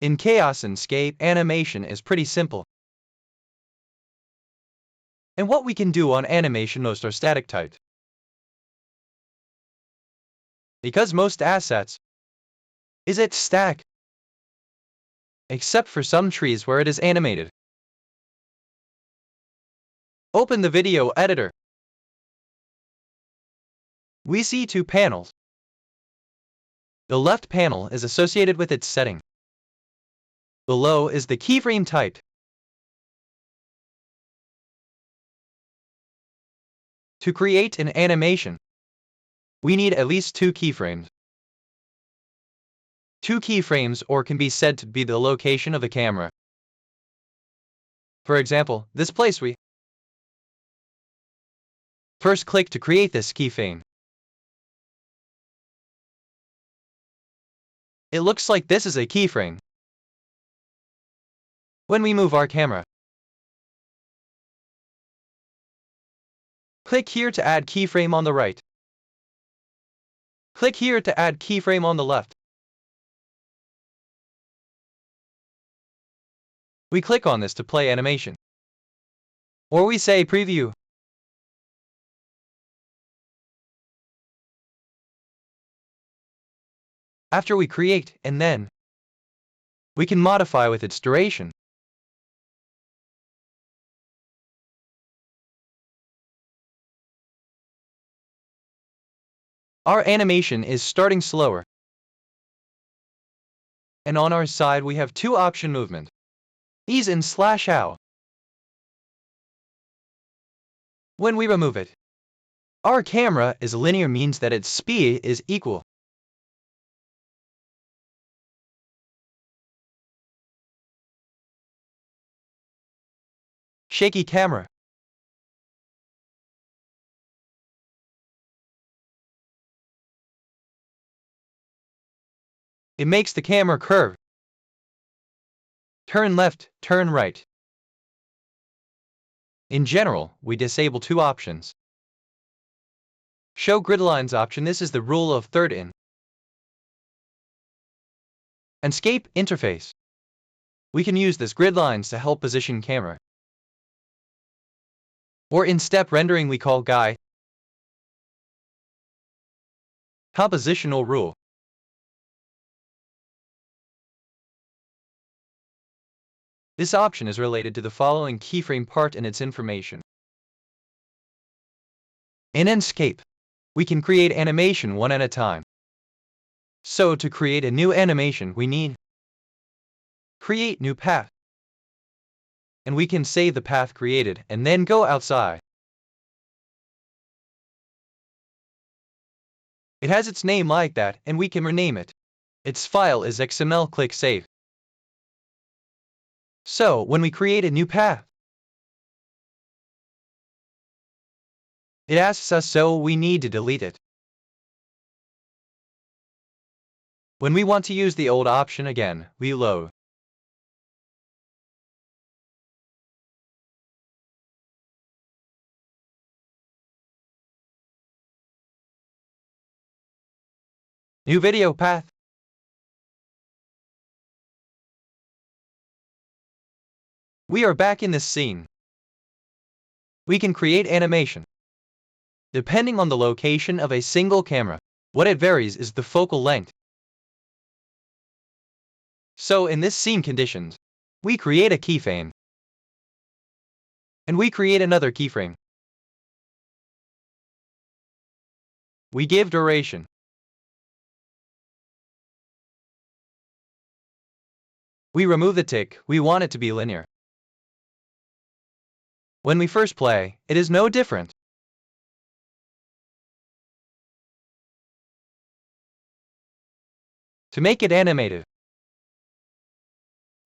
In Chaos Enscape, animation is pretty simple. And what we can do on animation most are static typed. Because most assets is it static, except for some trees where it is animated. Open the video editor. We see two panels. The left panel is associated with its setting. Below is the keyframe type. To create an animation, we need at least two keyframes. Two keyframes or can be said to be the location of the camera. For example, this place we first click to create this keyframe. It looks like this is a keyframe. When we move our camera, click here to add keyframe on the right. Click here to add keyframe on the left. We click on this to play animation. Or we say preview. After we create, and then we can modify with its duration. Our animation is starting slower. And on our side we have two option movement. Ease in /out. When we remove it, our camera is linear means that its speed is equal. Shaky camera. It makes the camera curve. Turn left, turn right. In general, we disable two options. Show grid lines option. This is the rule of third in Enscape interface. We can use this grid lines to help position camera. Or in step rendering we call guide. Compositional rule. This option is related to the following keyframe part and its information. In Enscape, we can create animation one at a time. So to create a new animation we need create new path. And we can save the path created and then go outside. It has its name like that and we can rename it. Its file is XML. Click Save. So when we create a new path, it asks us so we need to delete it. When we want to use the old option again, we load. New video path. We are back in this scene. We can create animation depending on the location of a single camera. What it varies is the focal length. So in this scene conditions, we create a keyframe. And we create another keyframe. We give duration. We remove the tick. We want it to be linear. When we first play, it is no different. To make it animated,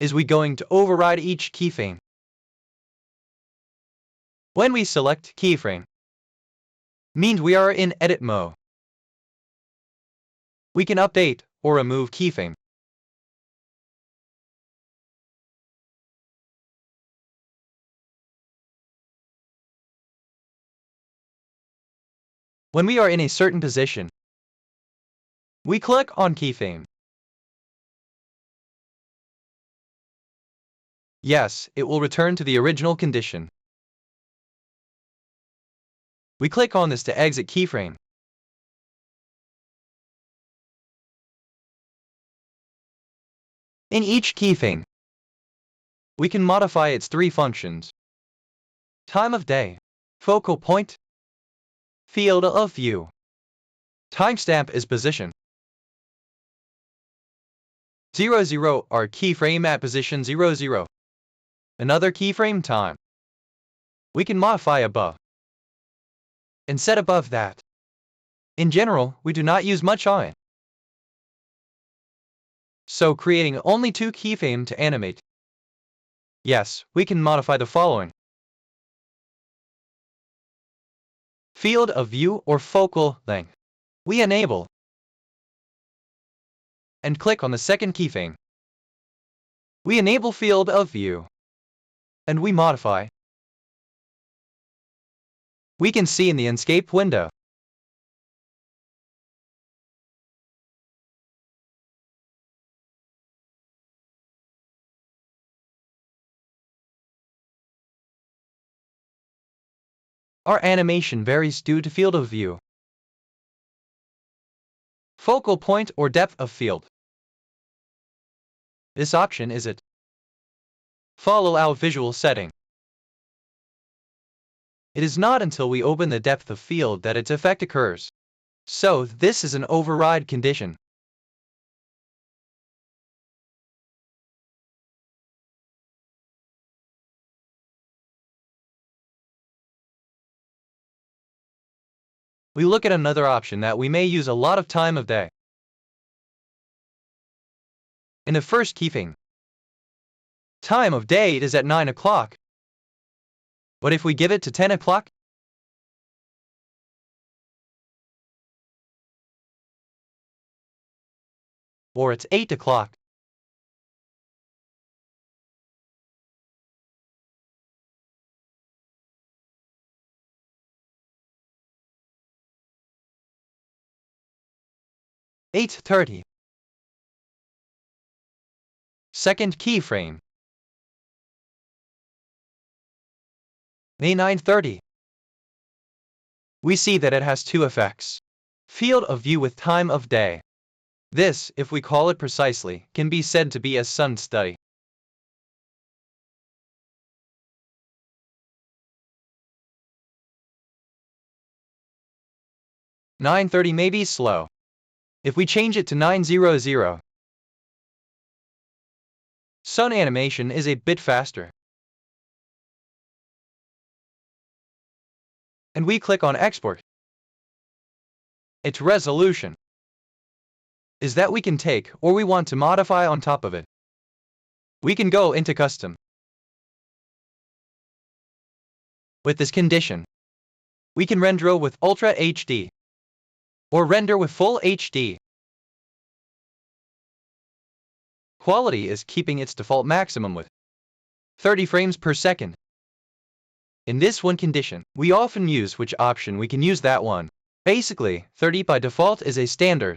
is we going to override each keyframe. When we select keyframe, means we are in edit mode. We can update or remove keyframe. When we are in a certain position, we click on keyframe. Yes, it will return to the original condition. We click on this to exit keyframe. In each keyframe, we can modify its three functions: time of day, focal point, field of view. Timestamp is position. 00 are keyframe at position 00. Another keyframe time. We can modify above and set above that. In general, we do not use much on it, so creating only 2 keyframes to animate. Yes, we can modify the following: field of view or focal length. We enable and click on the second keyframe. We enable field of view and we modify. We can see in the Enscape window. Our animation varies due to field of view, focal point or depth of field. This option is it. Follow our visual setting. It is not until we open the depth of field that its effect occurs. So this is an override condition. We look at another option that we may use a lot of time of day. In the first keyframe, time of day is at 9 o'clock. But if we give it to 10 o'clock, or it's 8 o'clock, (8:30). Second keyframe, May 9:30. We see that it has two effects. Field of view with time of day. This, if we call it precisely, can be said to be a sun study. (9:30) may be slow. If we change it to 9:00, sun animation is a bit faster. And we click on export. Its resolution is that we can take or we want to modify on top of it. We can go into custom. With this condition, we can render with Ultra HD or render with Full HD. Quality is keeping its default maximum with 30 frames per second. In this one condition, we often use which option we can use that one. Basically, 30 by default is a standard.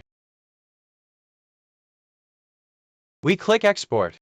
We click export.